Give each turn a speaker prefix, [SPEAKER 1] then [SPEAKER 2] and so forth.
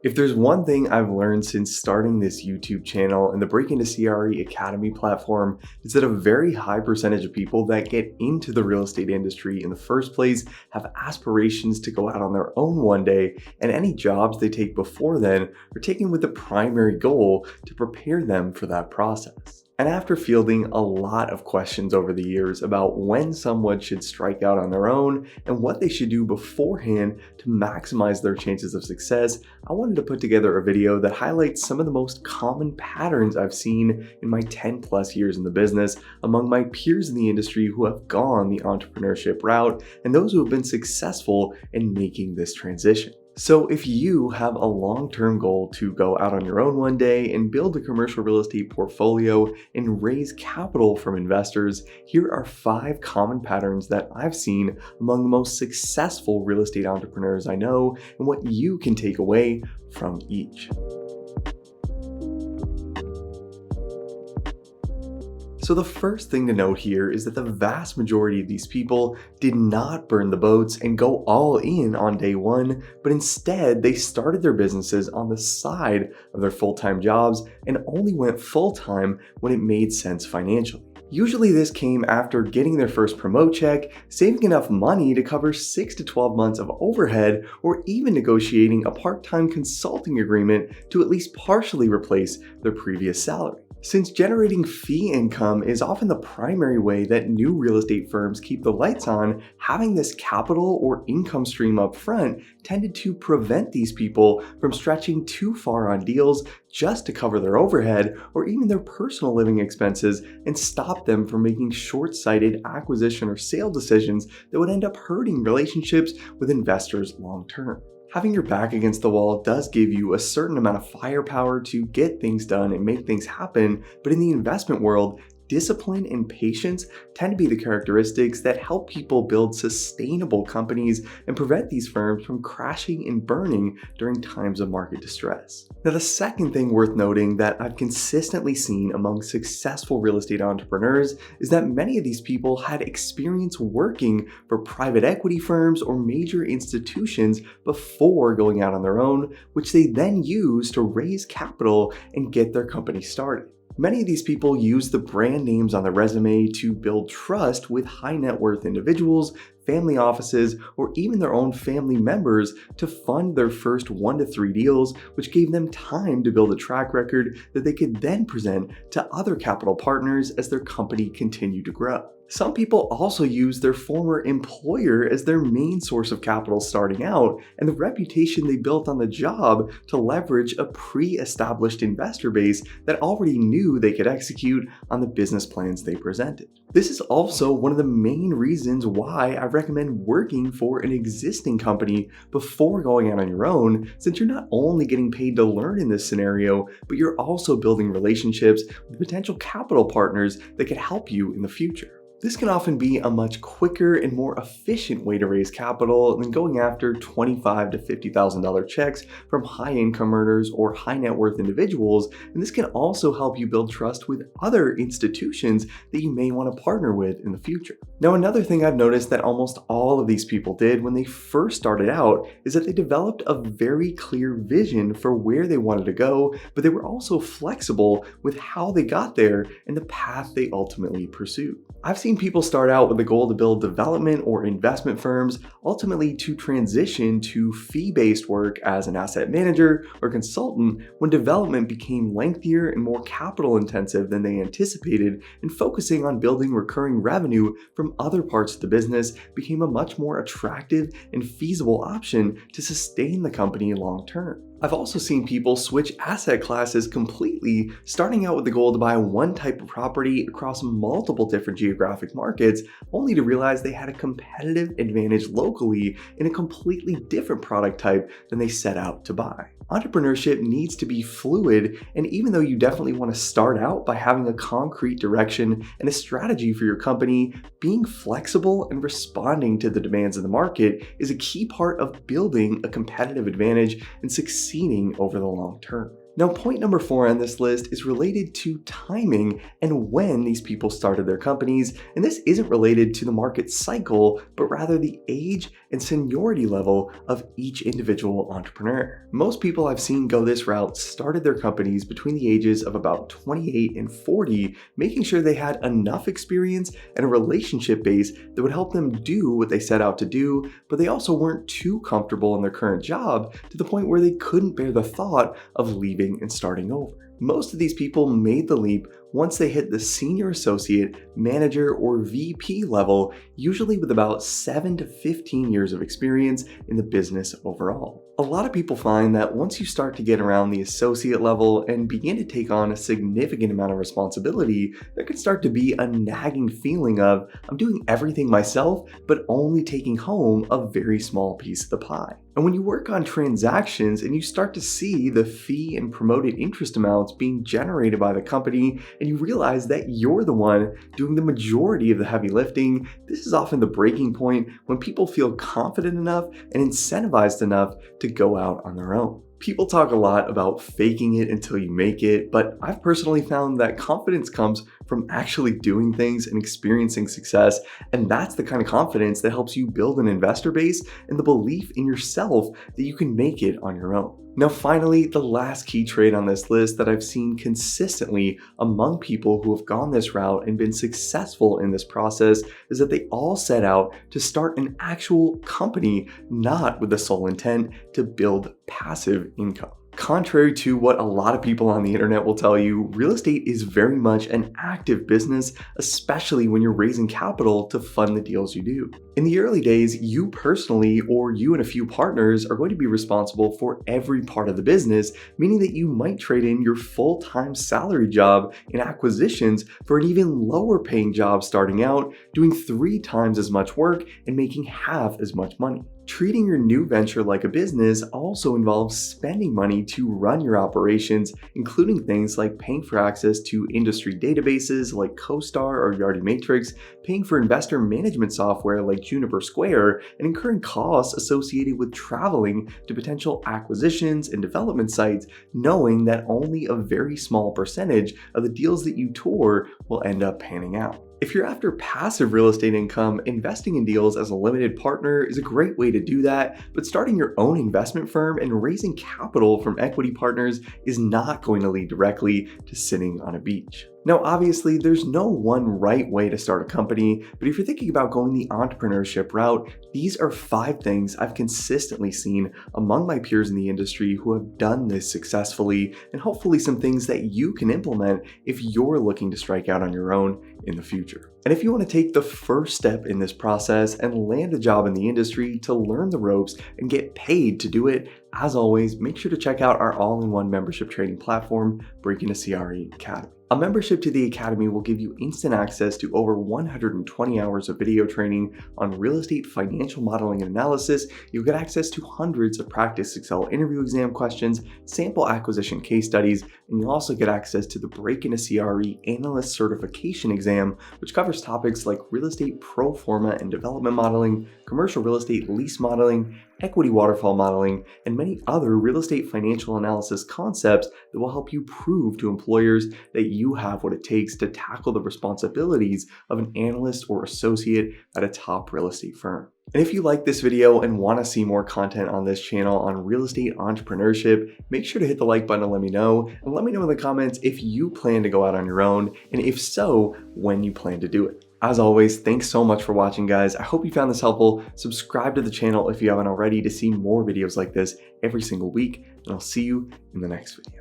[SPEAKER 1] If there's one thing I've learned since starting this YouTube channel and the Break Into CRE Academy platform, is that a very high percentage of people that get into the real estate industry in the first place have aspirations to go out on their own one day, and any jobs they take before then are taken with the primary goal to prepare them for that process. And after fielding a lot of questions over the years about when someone should strike out on their own and what they should do beforehand to maximize their chances of success, I wanted to put together a video that highlights some of the most common patterns I've seen in my 10 plus years in the business among my peers in the industry who have gone the entrepreneurship route and those who have been successful in making this transition. So if you have a long-term goal to go out on your own one day and build a commercial real estate portfolio and raise capital from investors, here are 5 common patterns that I've seen among the most successful real estate entrepreneurs I know and what you can take away from each. So the first thing to note here is that the vast majority of these people did not burn the boats and go all in on day one, but instead they started their businesses on the side of their full-time jobs and only went full-time when it made sense financially. Usually this came after getting their first promote check, saving enough money to cover 6 to 12 months of overhead, or even negotiating a part-time consulting agreement to at least partially replace their previous salary. Since generating fee income is often the primary way that new real estate firms keep the lights on, having this capital or income stream up front tended to prevent these people from stretching too far on deals just to cover their overhead or even their personal living expenses, and stop them from making short-sighted acquisition or sale decisions that would end up hurting relationships with investors long term. Having your back against the wall does give you a certain amount of firepower to get things done and make things happen, but in the investment world, discipline and patience tend to be the characteristics that help people build sustainable companies and prevent these firms from crashing and burning during times of market distress. Now, the second thing worth noting that I've consistently seen among successful real estate entrepreneurs is that many of these people had experience working for private equity firms or major institutions before going out on their own, which they then use to raise capital and get their company started. Many of these people use the brand names on their resume to build trust with high net worth individuals, family offices, or even their own family members to fund their first 1 to 3 deals, which gave them time to build a track record that they could then present to other capital partners as their company continued to grow. Some people also use their former employer as their main source of capital starting out, and the reputation they built on the job to leverage a pre-established investor base that already knew they could execute on the business plans they presented. This is also one of the main reasons why I recommend working for an existing company before going out on your own, since you're not only getting paid to learn in this scenario, but you're also building relationships with potential capital partners that could help you in the future. This can often be a much quicker and more efficient way to raise capital than going after $25,000 to $50,000 checks from high income earners or high net worth individuals, and this can also help you build trust with other institutions that you may want to partner with in the future. Now, another thing I've noticed that almost all of these people did when they first started out is that they developed a very clear vision for where they wanted to go, but they were also flexible with how they got there and the path they ultimately pursued. I've seen people start out with the goal to build development or investment firms, ultimately to transition to fee-based work as an asset manager or consultant when development became lengthier and more capital intensive than they anticipated, and focusing on building recurring revenue from other parts of the business became a much more attractive and feasible option to sustain the company long term. I've also seen people switch asset classes completely, starting out with the goal to buy one type of property across multiple different geographic markets, only to realize they had a competitive advantage locally in a completely different product type than they set out to buy. Entrepreneurship needs to be fluid, and even though you definitely want to start out by having a concrete direction and a strategy for your company, being flexible and responding to the demands of the market is a key part of building a competitive advantage and succeeding over the long term. Now, point number 4 on this list is related to timing and when these people started their companies, and this isn't related to the market cycle, but rather the age and seniority level of each individual entrepreneur. Most people I've seen go this route started their companies between the ages of about 28 and 40, making sure they had enough experience and a relationship base that would help them do what they set out to do, but they also weren't too comfortable in their current job to the point where they couldn't bear the thought of leaving and starting over. Most of these people made the leap once they hit the senior associate, manager, or VP level, usually with about 7 to 15 years of experience in the business overall. A lot of people find that once you start to get around the associate level and begin to take on a significant amount of responsibility, there can start to be a nagging feeling of, I'm doing everything myself, but only taking home a very small piece of the pie. And when you work on transactions and you start to see the fee and promoted interest amounts being generated by the company, and you realize that you're the one doing the majority of the heavy lifting, this is often the breaking point when people feel confident enough and incentivized enough to go out on their own. People talk a lot about faking it until you make it, but I've personally found that confidence comes from actually doing things and experiencing success, and that's the kind of confidence that helps you build an investor base and the belief in yourself that you can make it on your own. Now, finally, the last key trait on this list that I've seen consistently among people who have gone this route and been successful in this process is that they all set out to start an actual company, not with the sole intent to build passive income. Contrary to what a lot of people on the internet will tell you, real estate is very much an active business, especially when you're raising capital to fund the deals you do. In the early days, you personally or you and a few partners are going to be responsible for every part of the business, meaning that you might trade in your full-time salary job in acquisitions for an even lower paying job starting out, doing 3 times as much work and making half as much money. Treating your new venture like a business also involves spending money to run your operations, including things like paying for access to industry databases like CoStar or Yardi Matrix, paying for investor management software like Juniper Square, and incurring costs associated with traveling to potential acquisitions and development sites, knowing that only a very small percentage of the deals that you tour will end up panning out. If you're after passive real estate income, investing in deals as a limited partner is a great way to do that, but starting your own investment firm and raising capital from equity partners is not going to lead directly to sitting on a beach. Now, obviously, there's no one right way to start a company, but if you're thinking about going the entrepreneurship route, these are 5 things I've consistently seen among my peers in the industry who have done this successfully, and hopefully some things that you can implement if you're looking to strike out on your own in the future. And if you want to take the first step in this process and land a job in the industry to learn the ropes and get paid to do it, as always, make sure to check out our all-in-one membership training platform, Break Into CRE Academy. A membership to the Academy will give you instant access to over 120 hours of video training on real estate financial modeling and analysis. You'll get access to hundreds of practice Excel interview exam questions, sample acquisition case studies, and you'll also get access to the Break Into CRE Analyst Certification exam, which covers topics like real estate pro forma and development modeling, commercial real estate lease modeling, equity waterfall modeling, and many other real estate financial analysis concepts that will help you prove to employers that you have what it takes to tackle the responsibilities of an analyst or associate at a top real estate firm. And if you like this video and want to see more content on this channel on real estate entrepreneurship, make sure to hit the like button to let me know, and let me know in the comments if you plan to go out on your own, and if so, when you plan to do it. As always, thanks so much for watching, guys. I hope you found this helpful. Subscribe to the channel if you haven't already to see more videos like this every single week, and I'll see you in the next video.